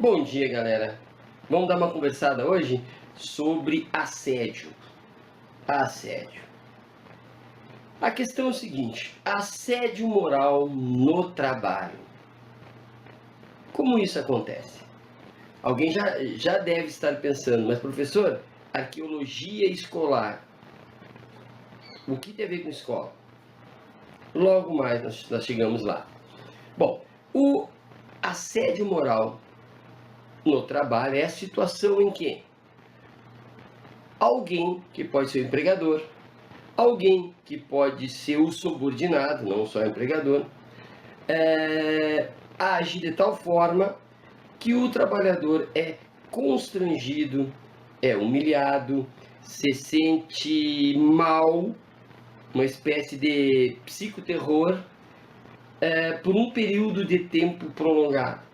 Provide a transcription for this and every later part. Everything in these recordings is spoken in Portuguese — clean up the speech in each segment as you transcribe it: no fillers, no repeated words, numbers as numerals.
Bom dia, galera. Vamos dar uma conversada hoje sobre assédio. Assédio. A questão é o seguinte: assédio moral no trabalho. Como isso acontece? Alguém já deve estar pensando, mas professor, arqueologia escolar, o que tem a ver com escola? Logo mais nós chegamos lá. Bom, o assédio moral no trabalho é a situação em que alguém, que pode ser o empregador, alguém que pode ser o subordinado, não só o empregador, age de tal forma que o trabalhador é constrangido, é humilhado, se sente mal, uma espécie de psicoterror, por um período de tempo prolongado.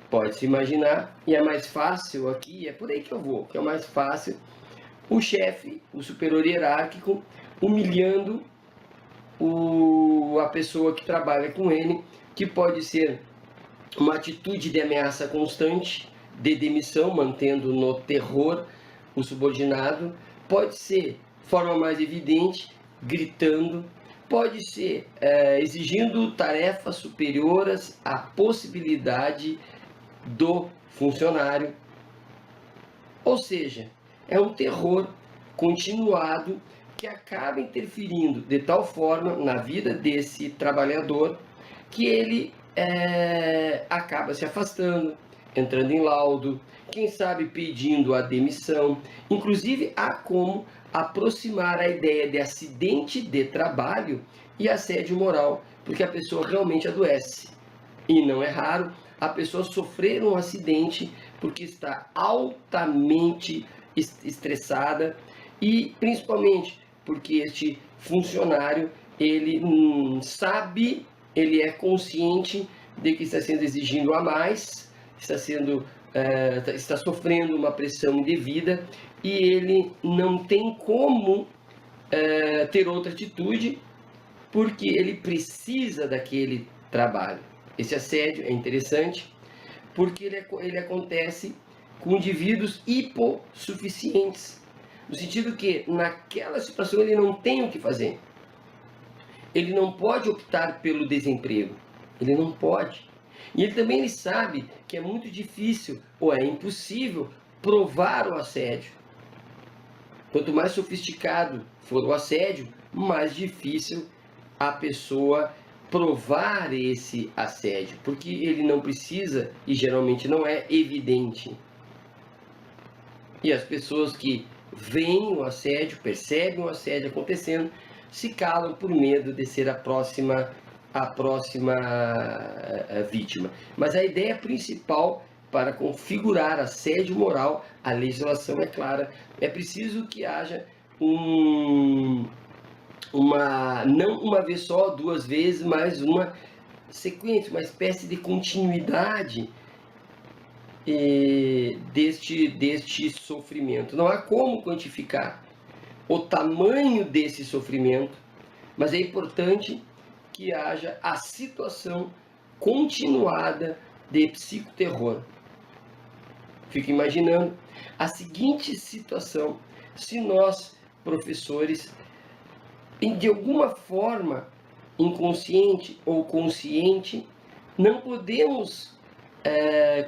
Pode-se imaginar, e é mais fácil aqui, é por aí que eu vou, que é mais fácil, o chefe, o superior hierárquico, humilhando a pessoa que trabalha com ele, que pode ser uma atitude de ameaça constante, de demissão, mantendo no terror o subordinado, pode ser, forma mais evidente, gritando, pode ser exigindo tarefas superiores à possibilidade do funcionário. Ou seja, é um terror continuado que acaba interferindo de tal forma na vida desse trabalhador que ele acaba se afastando, entrando em laudo, quem sabe pedindo a demissão. Inclusive, há como aproximar a ideia de acidente de trabalho e assédio moral, porque a pessoa realmente adoece. E não é raro a pessoa sofrer um acidente porque está altamente estressada e principalmente porque este funcionário ele sabe, ele é consciente de que está sendo exigido a mais, está sofrendo uma pressão indevida e ele não tem como ter outra atitude porque ele precisa daquele trabalho. Esse assédio é interessante porque ele acontece com indivíduos hipossuficientes, no sentido que naquela situação ele não tem o que fazer. Ele não pode optar pelo desemprego, ele não pode. E ele sabe que é muito difícil ou é impossível provar o assédio. Quanto mais sofisticado for o assédio, mais difícil a pessoa provar esse assédio, porque ele não precisa e geralmente não é evidente. E as pessoas que veem o assédio, percebem o assédio acontecendo, se calam por medo de ser a próxima vítima. Mas a ideia principal para configurar assédio moral, a legislação é clara, é preciso que haja não uma vez só, duas vezes, mas uma sequência, uma espécie de continuidade deste sofrimento. Não há como quantificar o tamanho desse sofrimento, mas é importante que haja a situação continuada de psicoterror. Fico imaginando a seguinte situação: se nós, professores, de alguma forma, inconsciente ou consciente, não podemos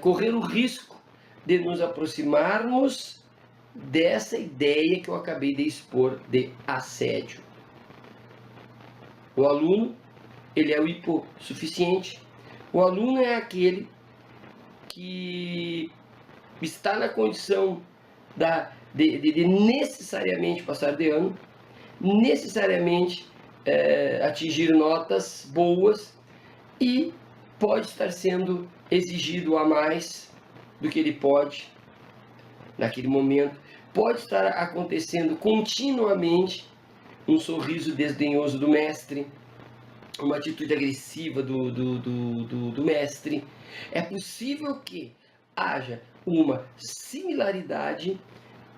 correr o risco de nos aproximarmos dessa ideia que eu acabei de expor de assédio. O aluno, ele é o hipossuficiente. O aluno é aquele que está na condição de necessariamente passar de ano, necessariamente atingir notas boas e pode estar sendo exigido a mais do que ele pode naquele momento. Pode estar acontecendo continuamente um sorriso desdenhoso do mestre, uma atitude agressiva do mestre. É possível que haja uma similaridade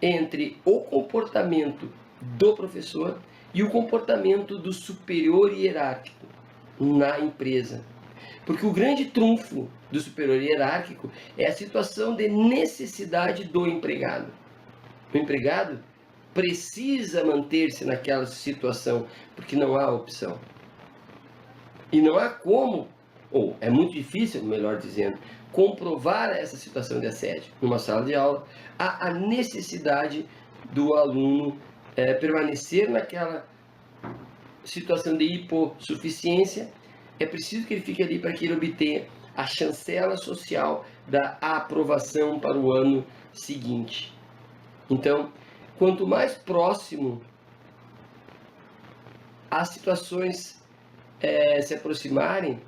entre o comportamento do professor e o comportamento do superior hierárquico na empresa. Porque o grande trunfo do superior hierárquico é a situação de necessidade do empregado. O empregado precisa manter-se naquela situação, porque não há opção. E não há como, ou é muito difícil, melhor dizendo, comprovar essa situação de assédio. Numa sala de aula, há a necessidade do aluno permanecer naquela situação de hipossuficiência. É preciso que ele fique ali para que ele obtenha a chancela social da aprovação para o ano seguinte. Então, quanto mais próximo as situações se aproximarem,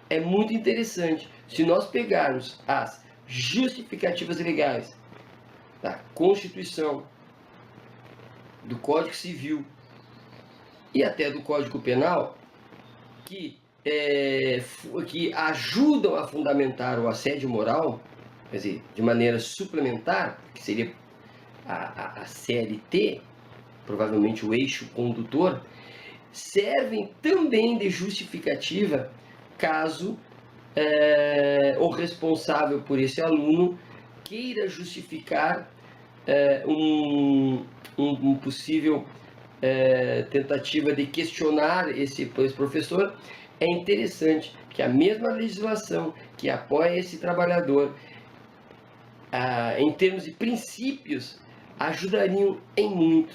é muito interessante. Se nós pegarmos as justificativas legais da Constituição, do Código Civil e até do Código Penal, que ajudam a fundamentar o assédio moral, quer dizer, de maneira suplementar, que seria a CLT, provavelmente o eixo condutor, servem também de justificativa caso o responsável por esse aluno queira justificar um possível tentativa de questionar esse professor. É interessante que a mesma legislação que apoia esse trabalhador, em termos de princípios, ajudariam em muito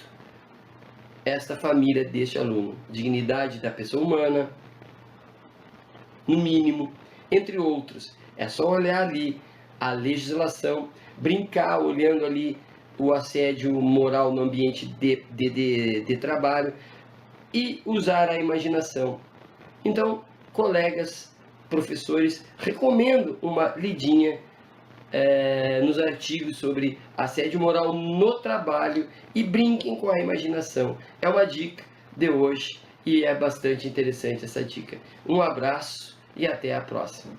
esta família deste aluno. Dignidade da pessoa humana, no mínimo, entre outros. É só olhar ali a legislação, brincar olhando ali o assédio moral no ambiente de trabalho e usar a imaginação. Então, colegas, professores, recomendo uma lidinha nos artigos sobre assédio moral no trabalho e brinquem com a imaginação. É uma dica de hoje e é bastante interessante essa dica. Um abraço e até a próxima.